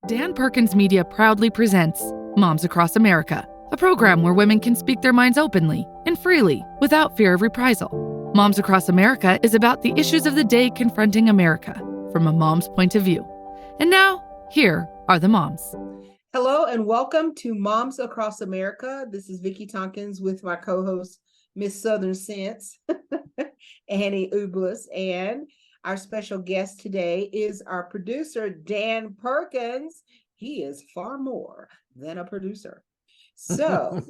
Dan Perkins Media proudly presents Moms Across America, a program where women can speak their minds openly and freely without fear of reprisal. Moms Across America is about the issues of the day confronting America from a mom's point of view. And now, here are the moms. Hello and welcome to Moms Across America. This is Vicki Tompkins with my co-host, Miss Southern Sense, Annie Ublis, and our special guest today is our producer, Dan Perkins. He is far more than a producer. So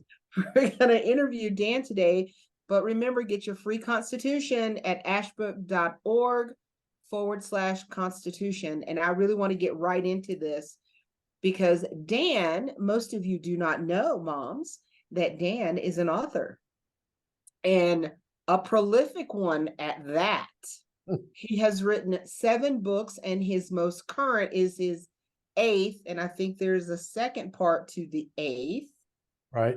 we're going to interview Dan today, but remember, get your free constitution at ashbrook.org/constitution. And I really want to get right into this because Dan, most of you do not know, moms, that Dan is an author and a prolific one at that. He has written 7 books, and his most current is his 8th, and I think there's a second part to the 8th. Right.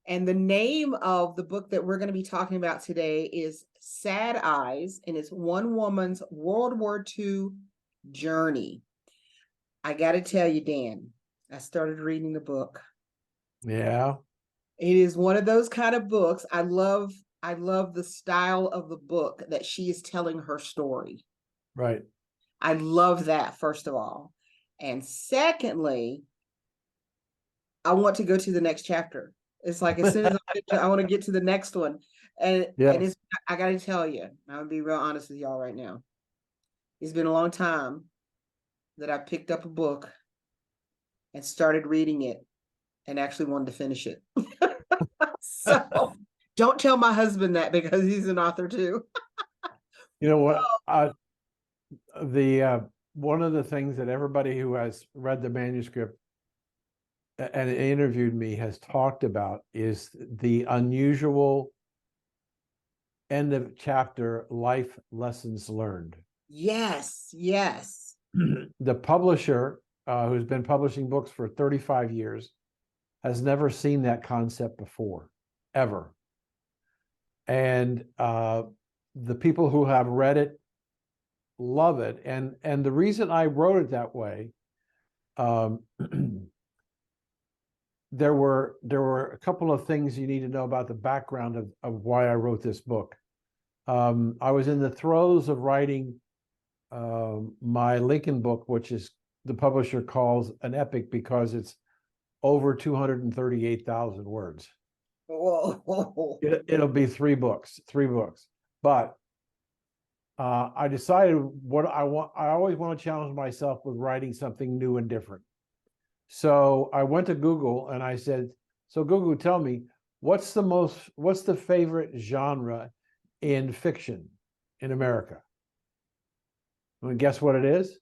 And the name of the book that we're going to be talking about today is Sad Eyes, and it's one woman's World War II journey. I got to tell you, Dan, I started reading the book. Yeah. It is one of those kind of books. I love the style of the book that she is telling her story. Right. I love that, first of all. And secondly, I want to go to the next chapter. It's like as soon as I want to get to the next one. And it's, I got to tell you, I'm going to be real honest with y'all right now. It's been a long time that I picked up a book and started reading it and actually wanted to finish it. So don't tell my husband that because he's an author too. You know what? One of the things that everybody who has read the manuscript and interviewed me has talked about is the unusual end of chapter life lessons learned. Yes. The publisher, who's been publishing books for 35 years, has never seen that concept before, ever. And the people who have read it love it. And the reason I wrote it that way, there were a couple of things you need to know about the background of why I wrote this book. I was in the throes of writing my Lincoln book, which is the publisher calls an epic because it's over 238,000 words. Whoa. It'll be 3 books, but I decided what I want. I always want to challenge myself with writing something new and different. So I went to Google and I said, so Google, tell me, what's the favorite genre in fiction in America? Want to guess what it is?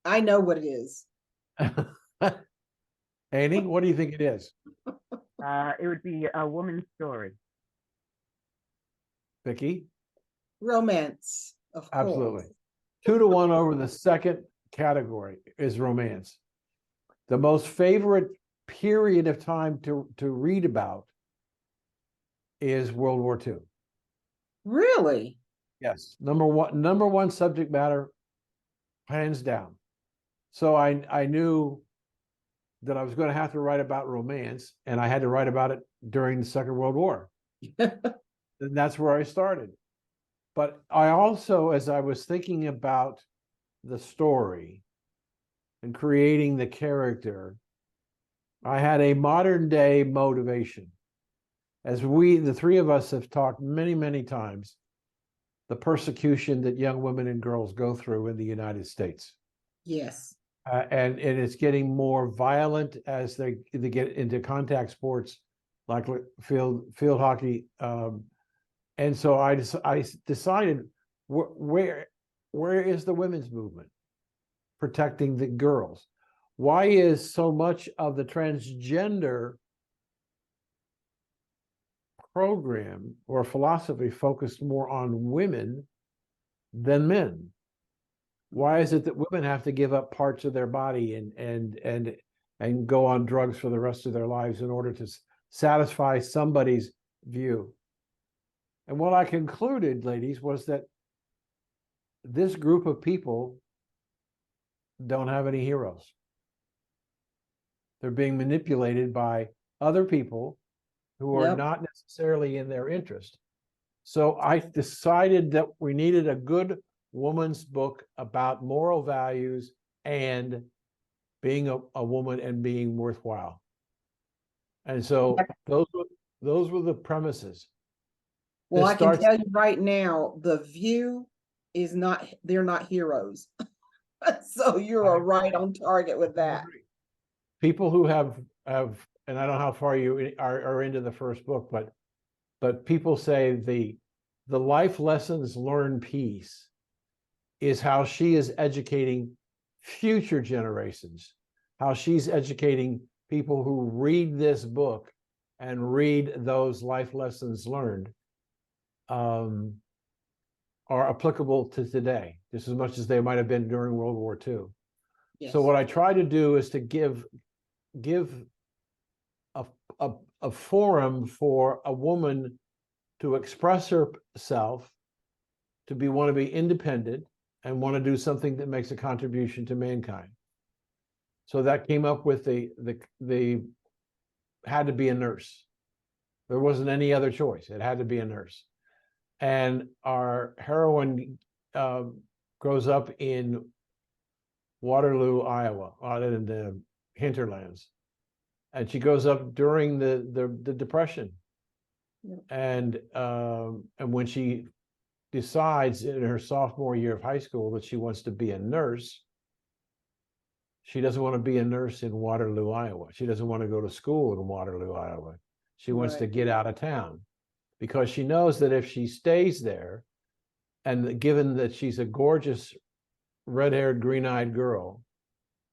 I know what it is. Annie, what do you think it is? It would be a woman's story. Vicki? Romance, of course. Absolutely. 2-1 over the second category is romance. The most favorite period of time to read about is World War II. Really? Yes. Number one subject matter, hands down. So I knew that I was going to have to write about romance, and I had to write about it during the Second World War. And that's where I started. But I also, as I was thinking about the story and creating the character, I had a modern day motivation. As the 3 of us have talked many, many times, the persecution that young women and girls go through in the United States. Yes. And it's getting more violent as they get into contact sports like field hockey. And so I decided, where is the women's movement protecting the girls? Why is so much of the transgender program or philosophy focused more on women than men? Why is it that women have to give up parts of their body and go on drugs for the rest of their lives in order to satisfy somebody's view? And what I concluded, ladies, was that this group of people don't have any heroes. They're being manipulated by other people who are Yep. not necessarily in their interest. So I decided that we needed a good woman's book about moral values and being a woman and being worthwhile. And so those were the premises. Well, This I can starts- tell you right now, The View is not, they're not heroes. So you are right on target with that. People who have, and I don't know how far you are into the first book, but people say the life lessons learned piece is how she is educating future generations, how she's educating people who read this book and read those life lessons learned are applicable to today, just as much as they might have been during World War II. Yes. So what I try to do is to give a forum for a woman to express herself, to want to be independent and want to do something that makes a contribution to mankind. So that came up with the had to be a nurse. There wasn't any other choice. It had to be a nurse. And our heroine grows up in Waterloo, Iowa, out in the hinterlands. And she grows up during the Depression. Yep. And when she decides in her sophomore year of high school that she wants to be a nurse, she doesn't want to be a nurse in Waterloo, Iowa. She doesn't want to go to school in Waterloo, Iowa. She wants to get out of town because she knows that if she stays there, and given that she's a gorgeous red-haired, green-eyed girl,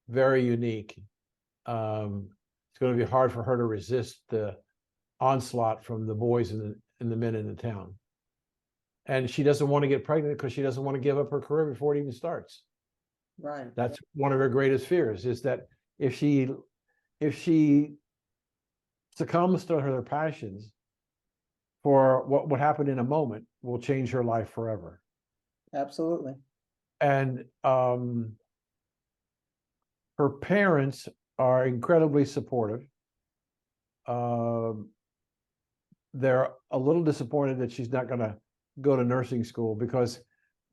very unique, it's going to be hard for her to resist the onslaught from the boys and the men in the town. And she doesn't want to get pregnant because she doesn't want to give up her career before it even starts. Right. That's one of her greatest fears, is that if she succumbs to her passions, for what would happen in a moment will change her life forever. Absolutely. And her parents are incredibly supportive. They're a little disappointed that she's not going to go to nursing school, because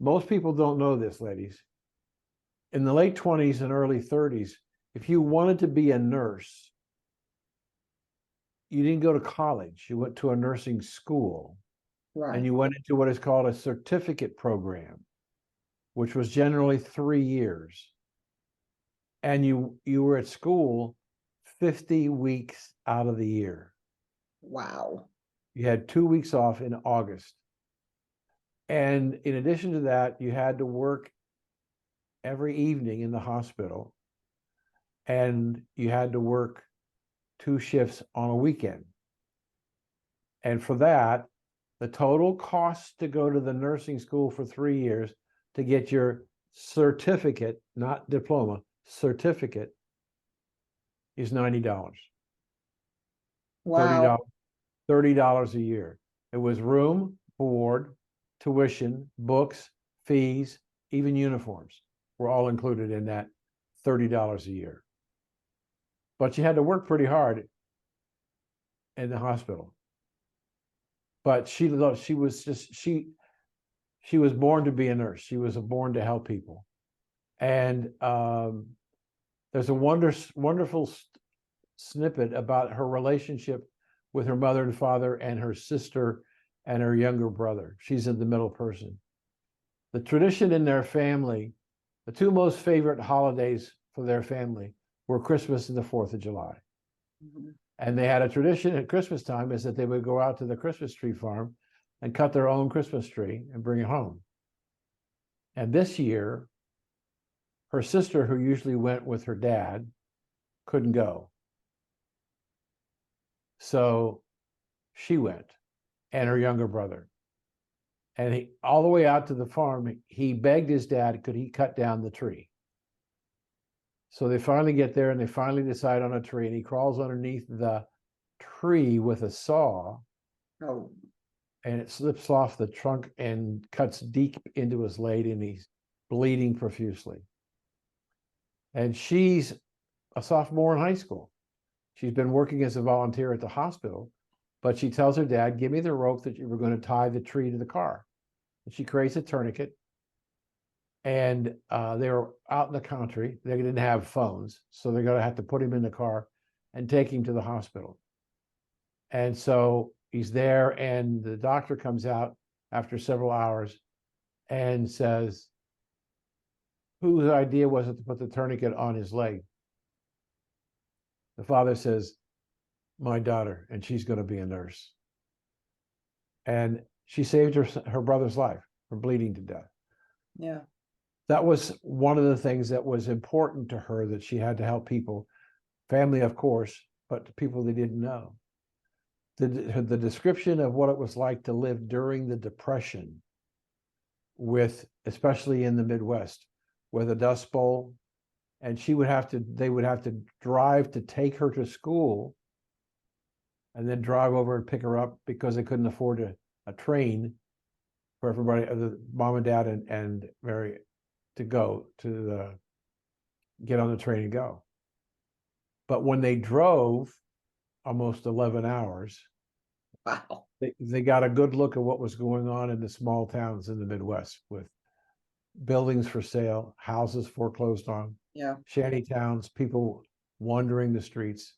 most people don't know this, ladies. In the late 20s and early 30s, if you wanted to be a nurse, you didn't go to college. You went to a nursing school. Right. And you went into what is called a certificate program, which was generally 3 years. And you were at school 50 weeks out of the year. Wow. You had 2 weeks off in August. And in addition to that, you had to work every evening in the hospital. And you had to work 2 shifts on a weekend. And for that, the total cost to go to the nursing school for 3 years to get your certificate, not diploma, certificate, is $90. Wow. $30 a year. It was room, board, tuition, books, fees, even uniforms were all included in that $30 a year. But you had to work pretty hard in the hospital. But she was born to be a nurse. She was born to help people. And there's a wonderful snippet about her relationship with her mother and father and her sister and her younger brother. She's in the middle person. The tradition in their family, the 2 most favorite holidays for their family were Christmas and the 4th of July. Mm-hmm. And they had a tradition at Christmas time, is that they would go out to the Christmas tree farm and cut their own Christmas tree and bring it home. And this year, her sister, who usually went with her dad, couldn't go. So she went, and her younger brother. And all the way out to the farm, he begged his dad, could he cut down the tree? So they finally get there and they finally decide on a tree, and he crawls underneath the tree with a saw. Oh. And it slips off the trunk and cuts deep into his leg, and he's bleeding profusely. And she's a sophomore in high school. She's been working as a volunteer at the hospital, but she tells her dad, give me the rope that you were going to tie the tree to the car. And she creates a tourniquet. And they were out in the country. They didn't have phones. So they're going to have to put him in the car and take him to the hospital. And so he's there, and the doctor comes out after several hours and says, whose idea was it to put the tourniquet on his leg? The father says, my daughter, and she's going to be a nurse. And she saved her brother's life from bleeding to death. Yeah. That was one of the things that was important to her, that she had to help people, family, of course, but people they didn't know. The description of what it was like to live during the Depression, especially in the Midwest, with a Dust Bowl, and they would have to drive to take her to school, and then drive over and pick her up because they couldn't afford a train for everybody, the mom and dad and Mary, to go to get on the train and go. But when they drove almost 11 hours, Wow. they got a good look at what was going on in the small towns in the Midwest, with buildings for sale, houses foreclosed on, Yeah. shanty towns, people wandering the streets.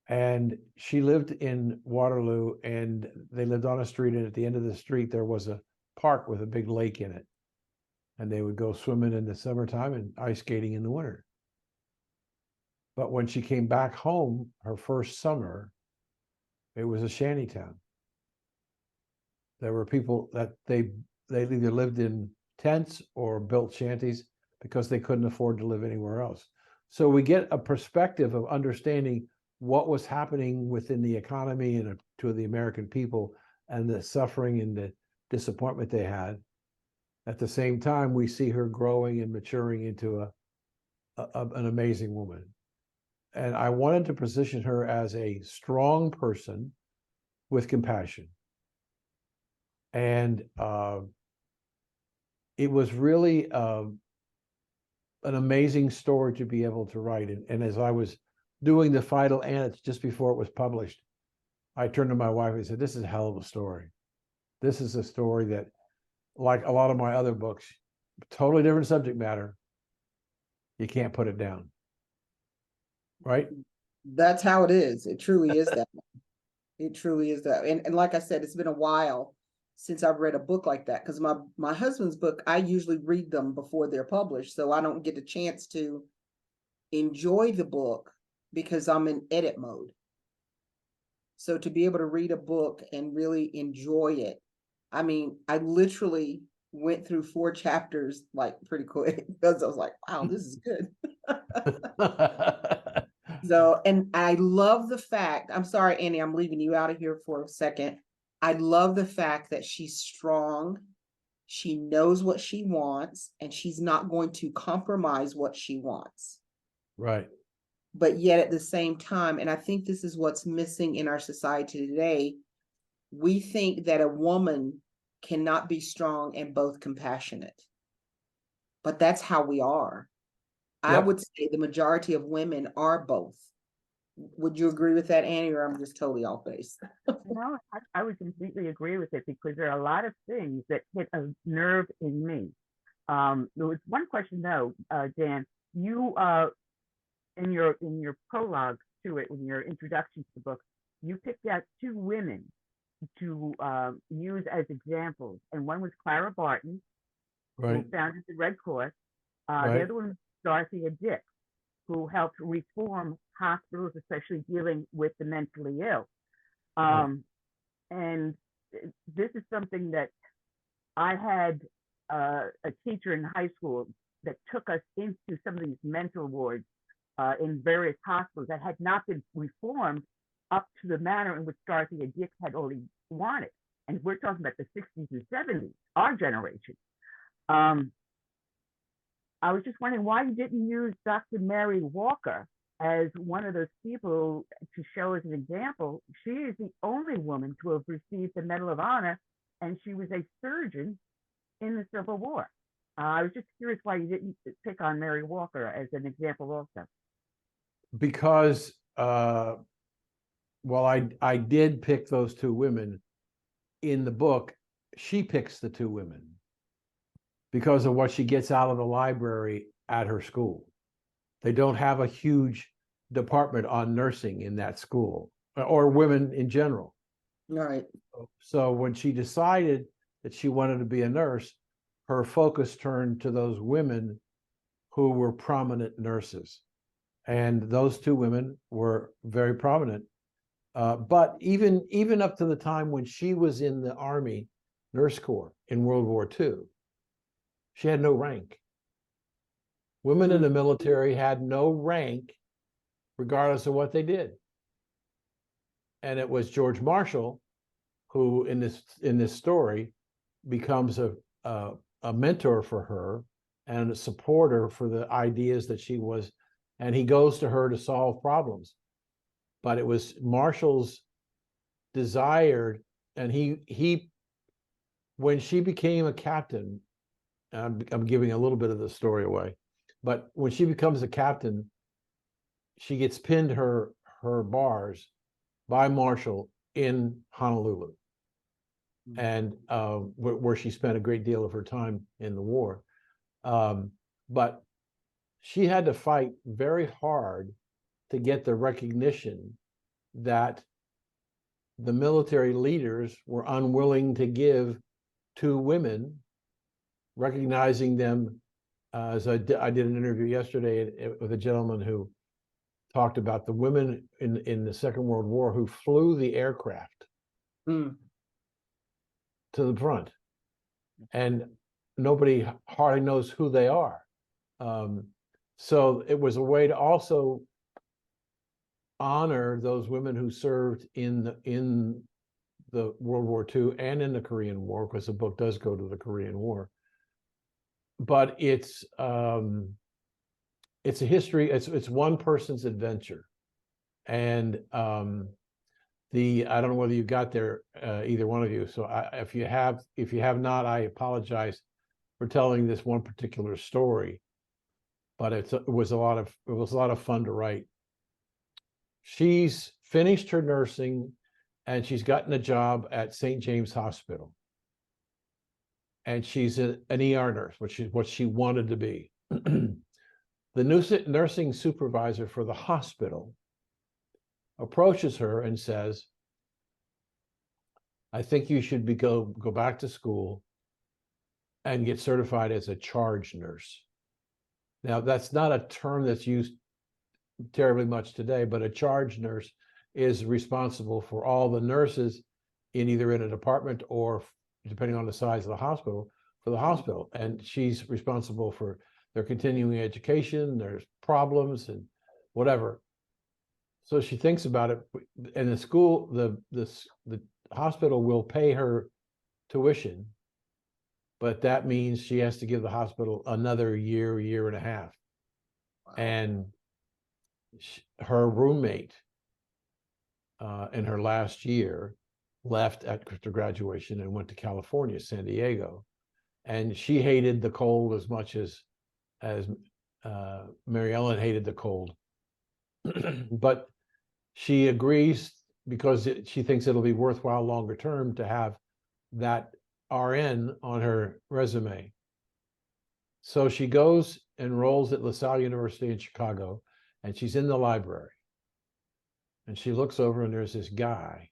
And she lived in Waterloo, and they lived on a street, and at the end of the street there was a park with a big lake in it. And they would go swimming in the summertime and ice skating in the winter. But when she came back home, her first summer, it was a shanty town. There were people that they either lived in tents or built shanties because they couldn't afford to live anywhere else. So we get a perspective of understanding what was happening within the economy and to the American people, and the suffering and the disappointment they had. At the same time, we see her growing and maturing into an amazing woman. And I wanted to position her as a strong person with compassion. And it was really an amazing story to be able to write. And as I was doing the final annex just before it was published, I turned to my wife and said, this is a hell of a story. This is a story that, like a lot of my other books, totally different subject matter, you can't put it down. Right? That's how it is. It truly is that. It truly is that. And like I said, it's been a while since I've read a book like that, because my husband's book, I usually read them before they're published, so I don't get a chance to enjoy the book because I'm in edit mode. So to be able to read a book and really enjoy it, I mean, I literally went through 4 chapters like pretty quick because I was like, wow, this is good. So, and I love the fact, I'm sorry, Annie, I'm leaving you out of here for a second. I love the fact that she's strong. She knows what she wants, and she's not going to compromise what she wants. Right. But yet at the same time, and I think this is what's missing in our society today, we think that a woman cannot be strong and both compassionate. But that's how we are. I would say the majority of women are both. Would you agree with that, Annie, or I'm just totally off base? No, I would completely agree with it, because there are a lot of things that hit a nerve in me. There was one question though, Dan, you in your prologue to it, in your introduction to the book, you picked out 2 women to use as examples, and one was Clara Barton, Right. who founded the Red Cross. Right. The other one was Dorothea Dix, who helped reform hospitals, especially dealing with the mentally ill. Right. And this is something that I had a teacher in high school that took us into some of these mental wards in various hospitals that had not been reformed up to the manner in which Dorothea Dix had already wanted. And we're talking about the 60s and 70s, our generation. I was just wondering why you didn't use Dr. Mary Walker as one of those people to show as an example. She is the only woman to have received the Medal of Honor, and she was a surgeon in the Civil War. I was just curious why you didn't pick on Mary Walker as an example also. Because well, I did pick those two women in the book. She picks the two women because of what she gets out of the library at her school. They don't have a huge department on nursing in that school, or women in general. Right. So when she decided that she wanted to be a nurse, her focus turned to those women who were prominent nurses. And those two women were very prominent. But even up to the time when she was in the Army Nurse Corps in World War II, she had no rank. Women in the military had no rank, regardless of what they did. And it was George Marshall who, in this story, becomes a mentor for her and a supporter for the ideas that she was, and he goes to her to solve problems. But it was Marshall's desired, and he when she became a captain, I'm giving a little bit of the story away, but when she becomes a captain, she gets pinned her bars by Marshall in Honolulu, and where she spent a great deal of her time in the war. But she had to fight very hard to get the recognition that the military leaders were unwilling to give to women, recognizing them as I did an interview yesterday with a gentleman who talked about the women in the Second World War who flew the aircraft to the front, and nobody hardly knows who they are. So it was a way to also honor those women who served in the World War II and in the Korean War, because the book does go to the Korean War. But it's a history. It's one person's adventure, and I don't know whether you got there, either one of you. So if you have not, I apologize for telling this one particular story. But it was a lot of fun to write. She's finished her nursing, and she's gotten a job at St. James Hospital. And she's an ER nurse, which is what she wanted to be. The nursing supervisor for the hospital approaches her and says, I think you should go back to school and get certified as a charge nurse. Now, that's not a term that's used terribly much today, but a charge nurse is responsible for all the nurses either in a department or, depending on the size of the hospital, for the hospital. And she's responsible for their continuing education, there's problems and whatever. So she thinks about it, and the school, the hospital will pay her tuition, but that means she has to give the hospital another year and a half. Wow. And her roommate in her last year left after graduation and went to California, San Diego, and she hated the cold as much as Mary Ellen hated the cold. But she agrees because she thinks it'll be worthwhile longer term to have that RN on her resume. So she goes, enrolls at LaSalle University in Chicago, and she's in the library. And she looks over, and there's this guy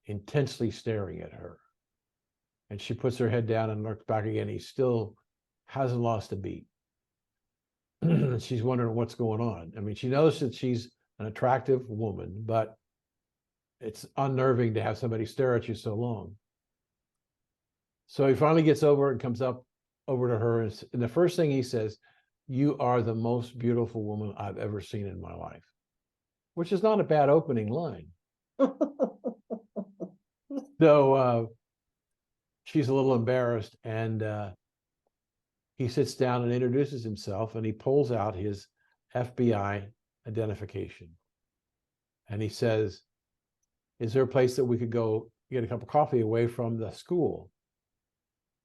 intensely staring at her. And she puts her head down and looks back again. He still hasn't lost a beat. She's wondering what's going on. I mean, she knows that she's an attractive woman, but it's unnerving to have somebody stare at you so long. So he finally gets over and comes up over to her, and the first thing he says, "You are the most beautiful woman I've ever seen in my life," which is not a bad opening line. So she's a little embarrassed, and he sits down and introduces himself, and he pulls out his FBI identification. And he says, "Is there a place that we could go get a cup of coffee away from the school?"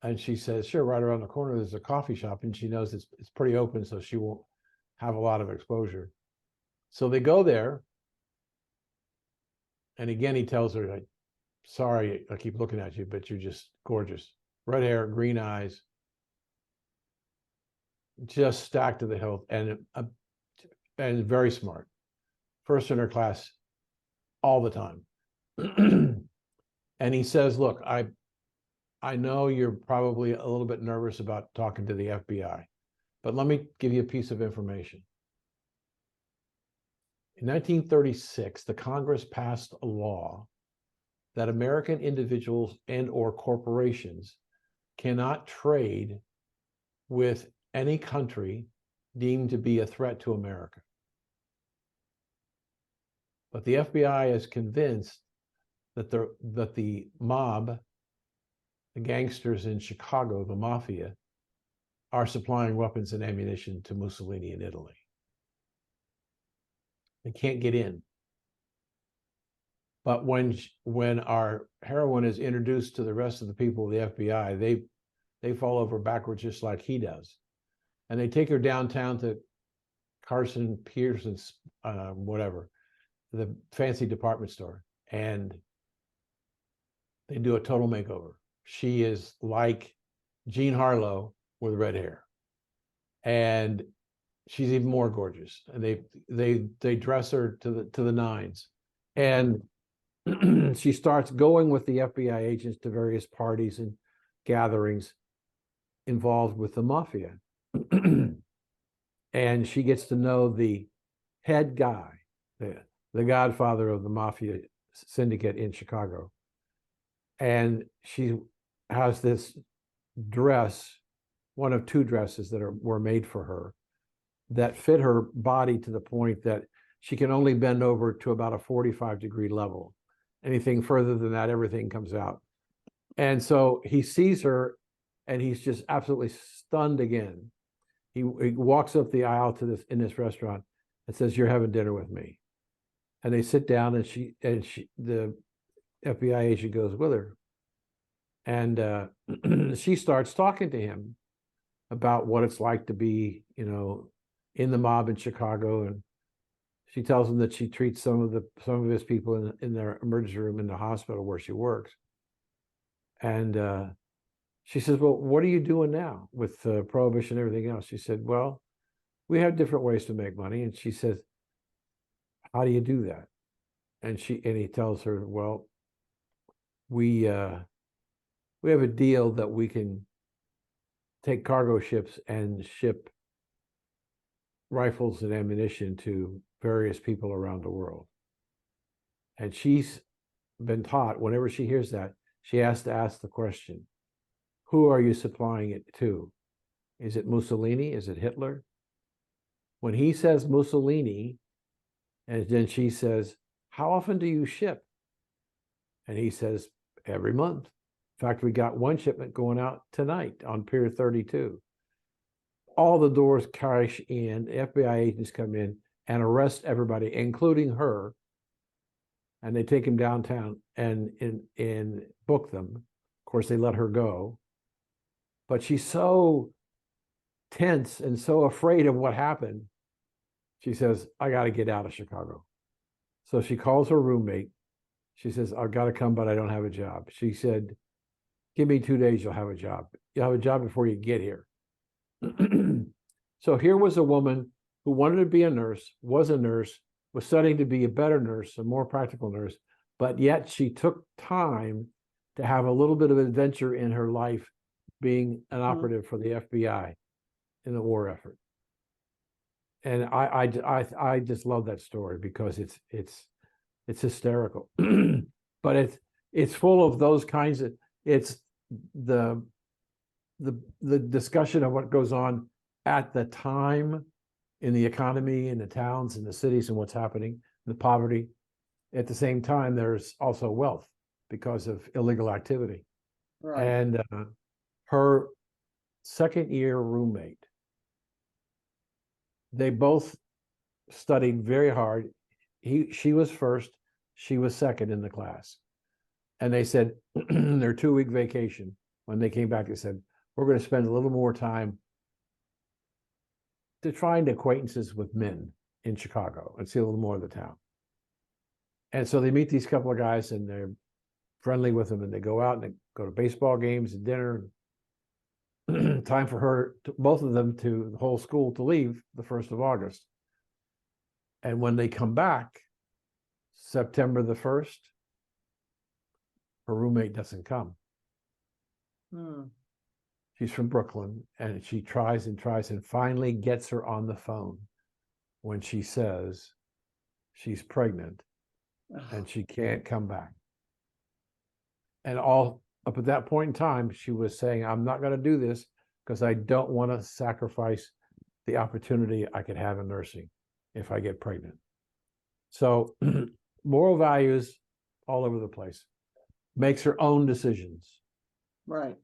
And she says, sure, right around the corner, there's a coffee shop. And she knows it's pretty open, so she won't have a lot of exposure. So they go there. And again, he tells her, like, sorry, I keep looking at you, but you're just gorgeous. Red hair, green eyes, just stacked to the hilt, and very smart. First in her class all the time. And he says, look, I know you're probably a little bit nervous about talking to the FBI, but let me give you a piece of information. In 1936, the Congress passed a law that American individuals and or corporations cannot trade with any country deemed to be a threat to America. But the FBI is convinced that the mob, the gangsters in Chicago, the mafia, are supplying weapons and ammunition to Mussolini in Italy. They can't get in. But when our heroine is introduced to the rest of the people of the FBI, they fall over backwards just like he does. And they take her downtown to Carson Pearson's, whatever, the fancy department store, and they do a total makeover. She is like Jean Harlow with red hair, and she's even more gorgeous. And they dress her to the nines, and she starts going with the FBI agents to various parties and gatherings involved with the mafia. And she gets to know the head guy, the godfather of the mafia syndicate in Chicago. And she has this dress, one of two dresses that were made for her, that fit her body to the point that she can only bend over to about a 45-degree level. Anything further than that, everything comes out. And so he sees her and he's just absolutely stunned again. He walks up the aisle to in this restaurant and says, "You're having dinner with me." And they sit down, and the FBI agent goes with her. And she starts talking to him about what it's like to be, in the mob in Chicago. And she tells him that she treats some of his people in their emergency room in the hospital where she works. And she says, "Well, what are you doing now with prohibition and everything else?" She said, "Well, we have different ways to make money." And she says, "How do you do that?" And he tells her, "Well, we have a deal that we can take cargo ships and ship rifles and ammunition to various people around the world." And she's been taught, whenever she hears that, she has to ask the question, who are you supplying it to? Is it Mussolini? Is it Hitler? When he says Mussolini, and then she says, "How often do you ship?" And he says, "Every month. In fact, we got one shipment going out tonight on Pier 32. All the doors crash in, FBI agents come in and arrest everybody, including her. And they take him downtown and book them. Of course, they let her go. But she's so tense and so afraid of what happened. She says, "I got to get out of Chicago." So she calls her roommate. She says, "I've got to come, but I don't have a job." She said, "Give me 2 days, you'll have a job. You'll have a job before you get here." So here was a woman who wanted to be a nurse, was studying to be a better nurse, a more practical nurse, but yet she took time to have a little bit of adventure in her life, being an operative for the FBI in the war effort. And I just love that story because it's hysterical. But it's full of those kinds of, it's the discussion of what goes on at the time in the economy, in the towns, in the cities, and what's happening, the poverty. At the same time, there's also wealth because of illegal activity. Right. And her second-year roommate, they both studied very hard. She was first, she was second in the class. And they said, their 2-week vacation, when they came back, they said, we're going to spend a little more time to find acquaintances with men in Chicago and see a little more of the town. And so they meet these couple of guys and they're friendly with them, and they go out and they go to baseball games and dinner. Time for her, both of them, to the whole school to leave the 1st of August. And when they come back, September the 1st, her roommate doesn't come. She's from Brooklyn, and she tries and tries and finally gets her on the phone when she says she's pregnant and she can't come back. And all up at that point in time, she was saying, I'm not going to do this because I don't want to sacrifice the opportunity I could have in nursing if I get pregnant. So moral values all over the place. Makes her own decisions. Right.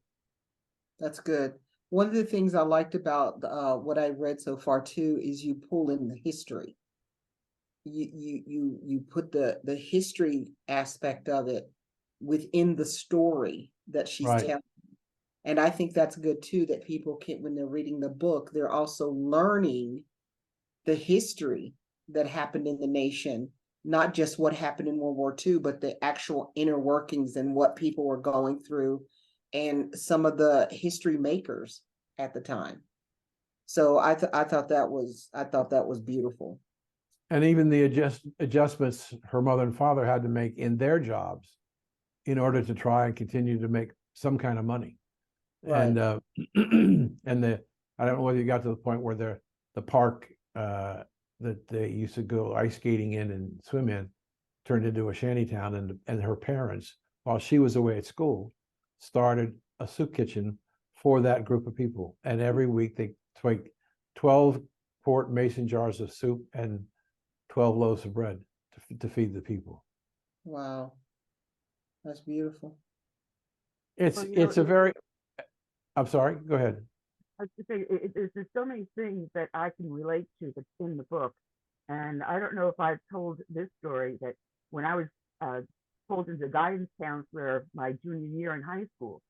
That's good. One of the things I liked about what I read so far too is you pull in the history. You put the history aspect of it within the story that she's telling. And I think that's good too, that people can, when they're reading the book, they're also learning the history that happened in the nation, not just what happened in World War II, but the actual inner workings and what people were going through and some of the history makers at the time. So I thought that was beautiful. And even the adjustments her mother and father had to make in their jobs in order to try and continue to make some kind of money. Right. And I don't know whether you got to the point where the park that they used to go ice skating in and swim in turned into a shanty town, and her parents, while she was away at school, started a soup kitchen for that group of people. And every week they take 12 quart mason jars of soup and 12 loaves of bread to feed the people. Wow. That's beautiful. It's a very, I'm sorry, go ahead. I was going to say, there's so many things that I can relate to that's in the book. And I don't know if I've told this story, that when I was pulled into the guidance counselor my junior year in high school,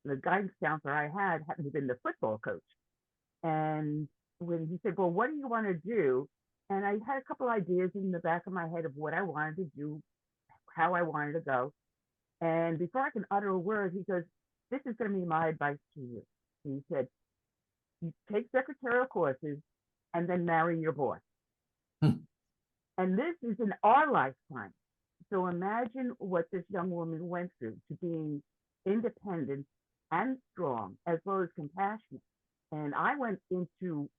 the guidance counselor I had happened to be the football coach. And when he said, well, what do you want to do? And I had a couple ideas in the back of my head of what I wanted to do, how I wanted to go. And before I can utter a word, he goes, this is going to be my advice to you. He said, you take secretarial courses and then marry your boss. And this is in our lifetime. So imagine what this young woman went through to being independent and strong, as well as compassionate. And I went into,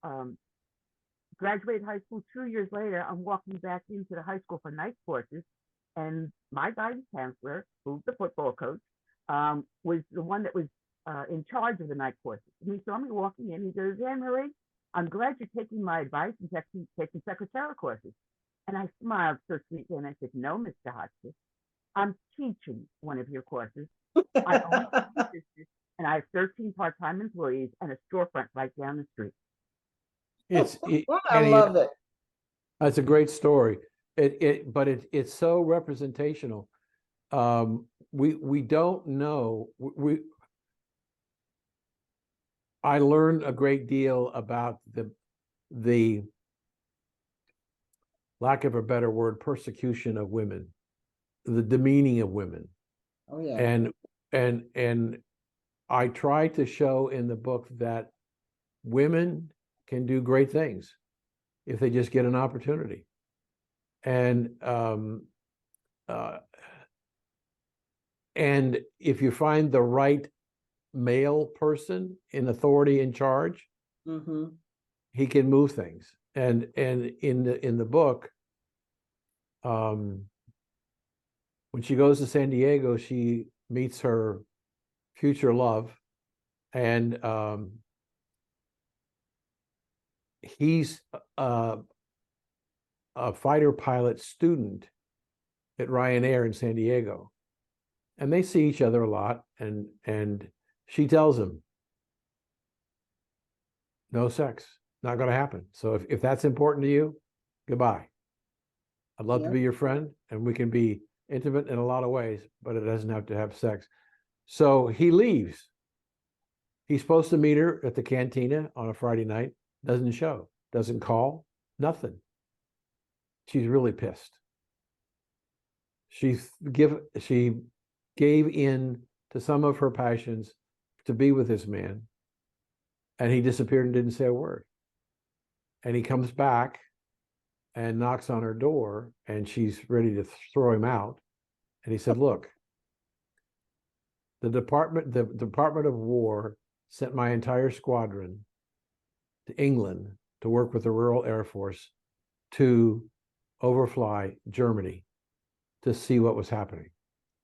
graduated high school 2 years later. I'm walking back into the high school for night courses. And my guidance counselor, who's the football coach, was the one that was in charge of the night courses. And he saw me walking in. He goes, Anne-Marie, I'm glad you're taking my advice and taking secretarial courses. And I smiled so sweetly and I said, no, Mr. Hotchkiss, I'm teaching one of your courses. I own a business, and I have 13 part-time employees and a storefront right down the street. I love it. That's a great story. But it's so representational. We don't know. I learned a great deal about the lack of a better word, persecution of women, the demeaning of women. Oh yeah. And I try to show in the book that women can do great things if they just get an opportunity. And if you find the right male person in authority in charge, he can move things. And in the book, when she goes to San Diego, she meets her future love, and he's a fighter pilot student at Ryanair in San Diego, and they see each other a lot. And she tells him, no sex, not going to happen. So if that's important to you, goodbye. I'd love to be your friend, and we can be intimate in a lot of ways, but it doesn't have to have sex. So he leaves, He's supposed to meet her at the cantina on a Friday night, doesn't show, doesn't call, nothing. She's really pissed. She gave in to some of her passions to be with this man, and he disappeared and didn't say a word. And he comes back and knocks on her door, and she's ready to throw him out. And he said, look, the Department of War sent my entire squadron to England to work with the Royal Air Force to overfly Germany to see what was happening.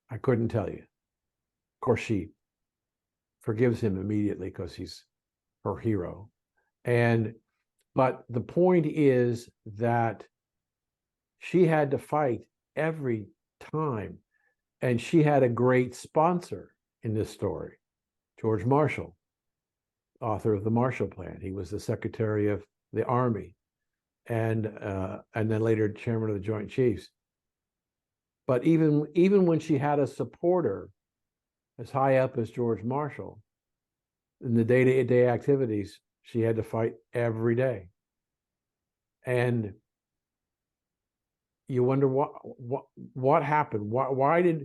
I couldn't tell you. Of course, she forgives him immediately because he's her hero. But the point is that she had to fight every time. And she had a great sponsor in this story, George Marshall, author of the Marshall Plan. He was the Secretary of the Army and then later chairman of the Joint Chiefs. But even when she had a supporter as high up as George Marshall, in the day-to-day activities, she had to fight every day. And you wonder what happened? Where did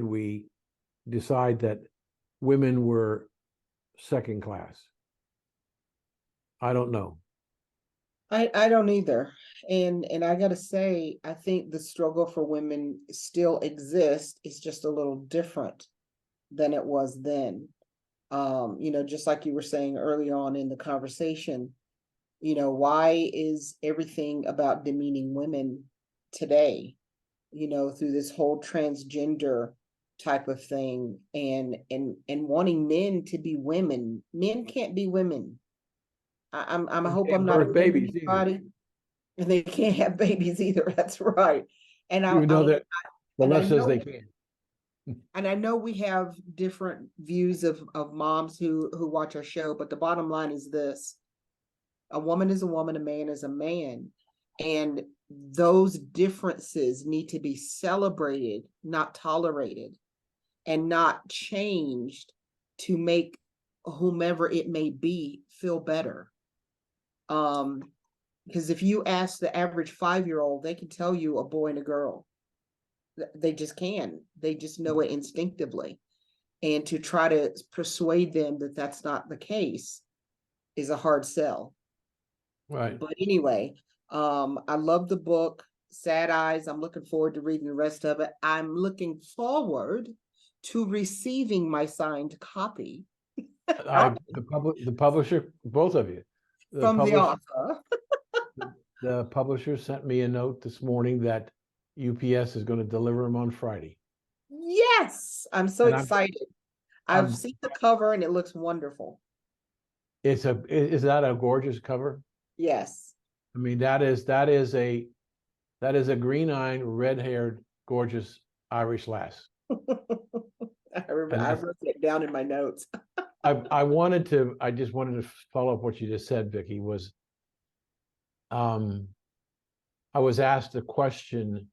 we decide that women were second class? I don't know. I don't either. And I gotta say, I think the struggle for women still exists. It's just a little different than it was then. Just like you were saying early on in the conversation, why is everything about demeaning women today, through this whole transgender type of thing and wanting men to be women. Men can't be women. I hope I'm not babies anybody. And they can't have babies either. That's right. And even though that the left says they can. And I know we have different views of moms who watch our show, but the bottom line is this: a woman is a woman, a man is a man, and those differences need to be celebrated, not tolerated, and not changed to make whomever it may be feel better. Because if you ask the average 5-year-old, they can tell you a boy and a girl. They just can. They just know it instinctively. And to try to persuade them that that's not the case is a hard sell. Right. But anyway, I love the book, Sad Eyes. I'm looking forward to reading the rest of it. I'm looking forward to receiving my signed copy. The publisher, both of you. From the author. The publisher sent me a note this morning that UPS is going to deliver them on Friday. Yes, I'm so excited. I've seen the cover and it looks wonderful. Is that a gorgeous cover? Yes. I mean, that is a green-eyed, red-haired, gorgeous Irish lass. I wrote it down in my notes. I just wanted to follow up what you just said, Vicki. I was asked a question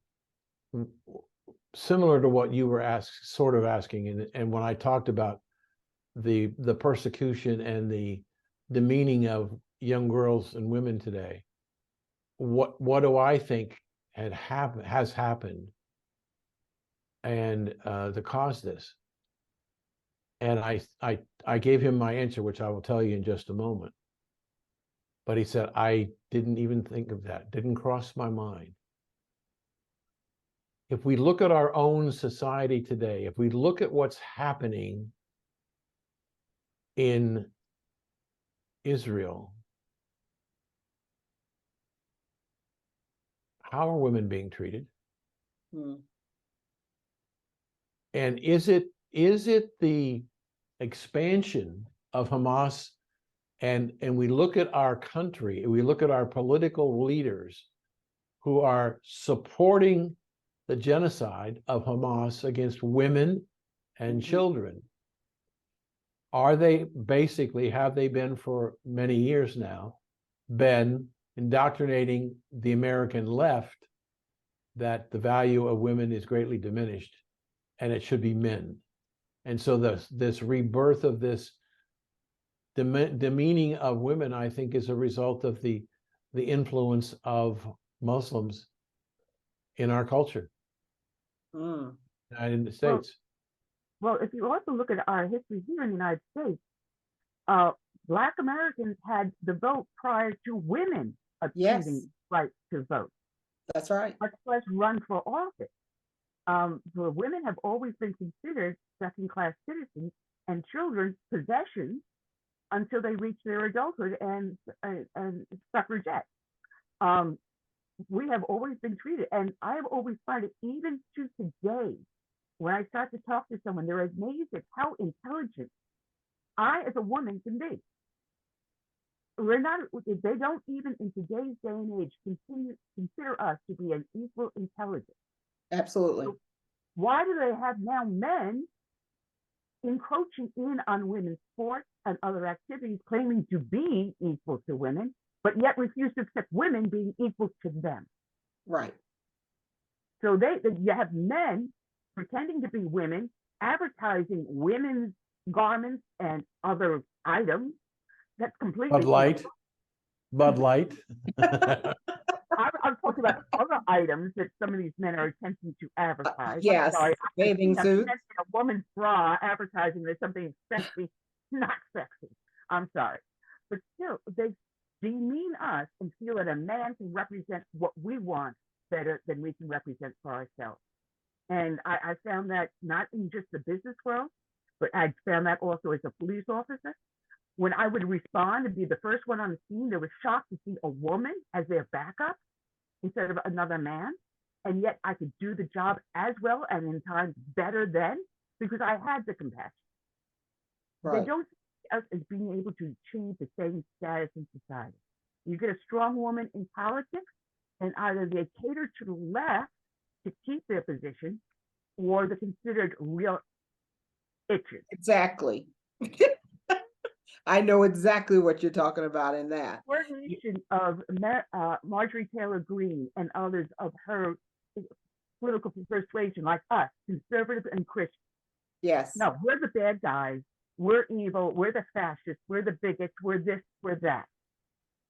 similar to what you were asking, and when I talked about the persecution and the demeaning of young girls and women today, what do I think has happened and to cause this? And I gave him my answer, which I will tell you in just a moment. But he said, I didn't even think of that, didn't cross my mind. If we look at our own society today, if we look at what's happening in Israel, how are women being treated? And is it the expansion of Hamas? And we look at our country, and we look at our political leaders who are supporting the genocide of Hamas against women and children. Have they been for many years now, been indoctrinating the American left that the value of women is greatly diminished and it should be men? And so this rebirth of this demeaning of women, I think, is a result of the influence of Muslims in our culture, United States. Well, if you also look at our history here in the United States, Black Americans had the vote prior to women achieving right to vote. That's right. Much less run for office. The women have always been considered second-class citizens and children's possessions until they reach their adulthood and suffragettes. We have always been treated, and I have always found it, even to today, when I start to talk to someone, they're amazed at how intelligent I, as a woman, can be. They don't even in today's day and age consider us to be an equal intelligence. Absolutely. So why do they have now men encroaching in on women's sports and other activities, claiming to be equal to women, but yet refuse to accept women being equal to them? Right. So you have men pretending to be women, advertising women's garments and other items. That's completely Bud Light. I'm talking about other items that some of these men are attempting to advertise. Yes, bathing suits. A woman's bra advertising there's something sexy, not sexy. I'm sorry. But still, they demean us and feel that a man can represent what we want better than we can represent for ourselves. And I found that not in just the business world, but I found that also as a police officer. When I would respond and be the first one on the scene, they were shocked to see a woman as their backup instead of another man. And yet I could do the job as well and in times better than, because I had the compassion. Right. They don't see us as being able to achieve the same status in society. You get a strong woman in politics, and either they cater to the left to keep their position, or they're considered real itches. Exactly. I know exactly what you're talking about in that. Coordination of Marjorie Taylor Greene and others of her political persuasion, like us, conservative and Christian. Yes. No, we're the bad guys. We're evil. We're the fascists. We're the bigots. We're this. We're that.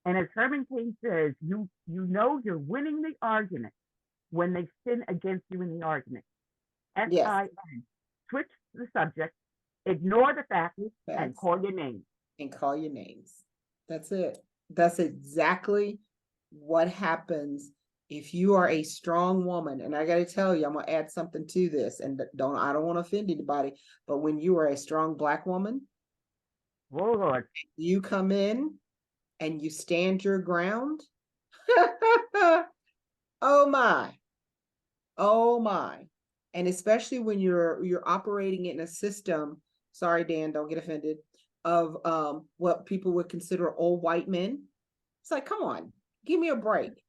And as Herman Cain says, you know you're winning the argument when they sin against you in the argument. S-I-N. Switch the subject, ignore the facts, and call your names. And call your names. That's it. That's exactly what happens if you are a strong woman. And I got to tell you, I'm going to add something to this, and I don't want to offend anybody, but when you are a strong Black woman, Lord, you come in and you stand your ground. Oh my. And especially when you're operating in a system, sorry, Dan, don't get offended, of what people would consider old white men. It's like, come on, give me a break.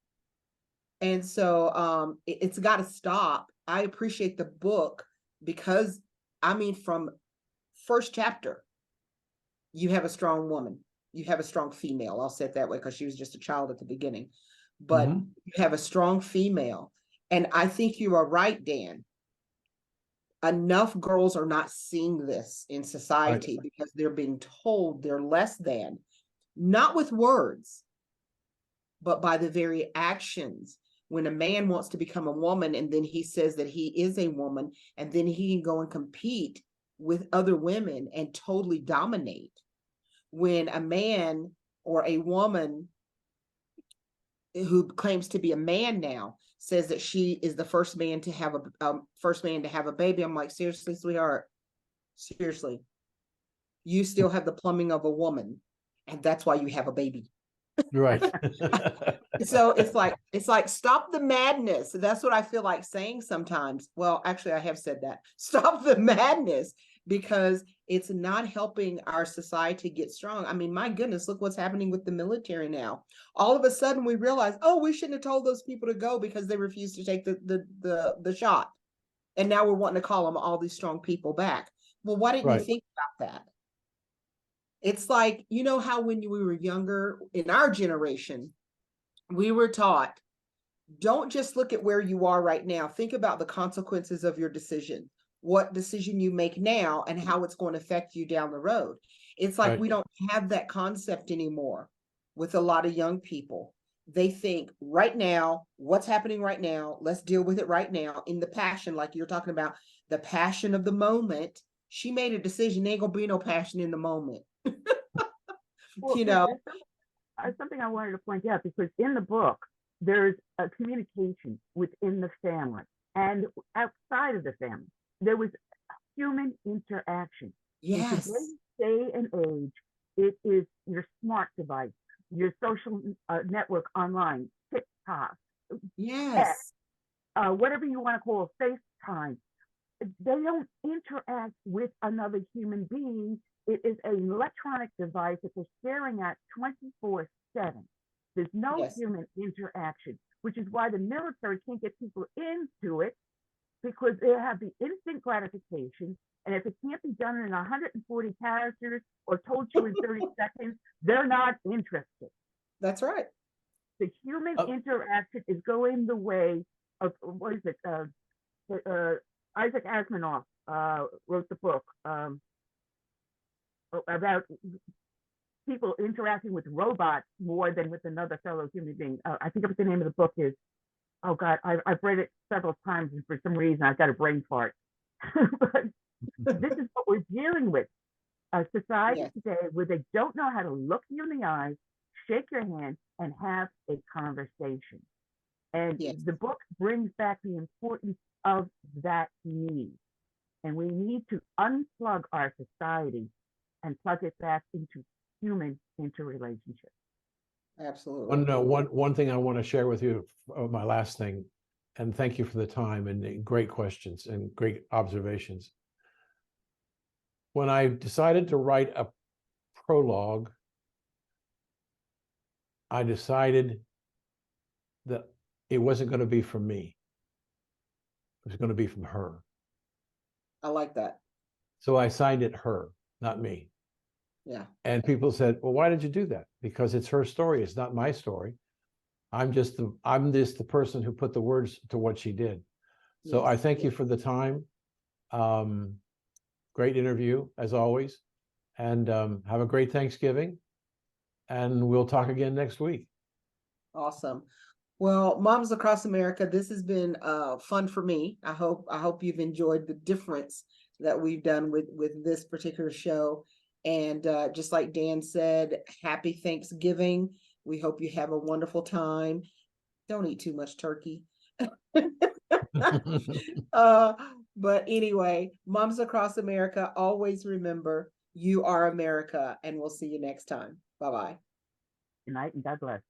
And so it's got to stop. I appreciate the book because, I mean, from first chapter, you have a strong woman. You have a strong female. I'll say it that way because she was just a child at the beginning. But you have a strong female. And I think you are right, Dan. Enough girls are not seeing this in society because they're being told they're less than, not with words, but by the very actions. When a man wants to become a woman and then he says that he is a woman, and then he can go and compete with other women and totally dominate. When a man or a woman who claims to be a man now says that she is the first man to have a baby, I'm like, seriously, sweetheart, seriously, you still have the plumbing of a woman, and that's why you have a baby. Right. So it's like stop the madness. That's what I feel like saying sometimes. Well, actually, I have said that. Stop the madness, because it's not helping our society get strong. I mean, my goodness, look what's happening with the military now. All of a sudden we realize, oh, we shouldn't have told those people to go because they refused to take the shot. And now we're wanting to call them all these strong people back. Well, why didn't you think about that? It's like, you know how when we were younger, in our generation, we were taught, don't just look at where you are right now. Think about the consequences of your decision. what decision you make now and how it's going to affect you down the road. It's like Right. we don't have that concept anymore with a lot of young people. They think right now, what's happening right now, let's deal with it right now in the passion, like you're talking about, the passion of the moment. She made a decision, ain't gonna be no passion in the moment. Well, You know, there's something I wanted to point out, because in the book, there's a communication within the family and outside of the family. There was human interaction. In yes, today's day and age, it is your smart device, your social network online, TikTok, yes, whatever you want to call FaceTime. They don't interact with another human being. It is an electronic device that they're staring at 24/7. There's no yes. human interaction, which is why the military can't get people into it, because they have the instant gratification. And if it can't be done in 140 characters or told to you in 30 seconds, they're not interested. That's right. The human Oh. interaction is going the way of, what is it? Isaac Asimov wrote the book about people interacting with robots more than with another fellow human being. I think what the name of the book is. Oh God, I've read it several times, and for some reason I've got a brain fart. But this is what we're dealing with. A society Yes. today where they don't know how to look you in the eyes, shake your hand, and have a conversation. And Yes. the book brings back the importance of that need. And we need to unplug our society and plug it back into human interrelationship. Absolutely. One thing I want to share with you, my last thing, and thank you for the time and the great questions and great observations. When I decided to write a prologue, I decided that it wasn't going to be from me. It was going to be from her. I like that. So I signed it her, not me. Yeah. And people said, well, why did you do that? Because it's her story. It's not my story. I'm just the person who put the words to what she did. So Yes. I thank you for the time. Great interview as always. And have a great Thanksgiving. And we'll talk again next week. Awesome. Well, Moms Across America, this has been fun for me. I hope you've enjoyed the difference that we've done with this particular show. And just like Dan said, happy Thanksgiving. We hope you have a wonderful time. Don't eat too much turkey. But anyway, Moms Across America, always remember, you are America, and we'll see you next time. Bye-bye. Good night and God bless.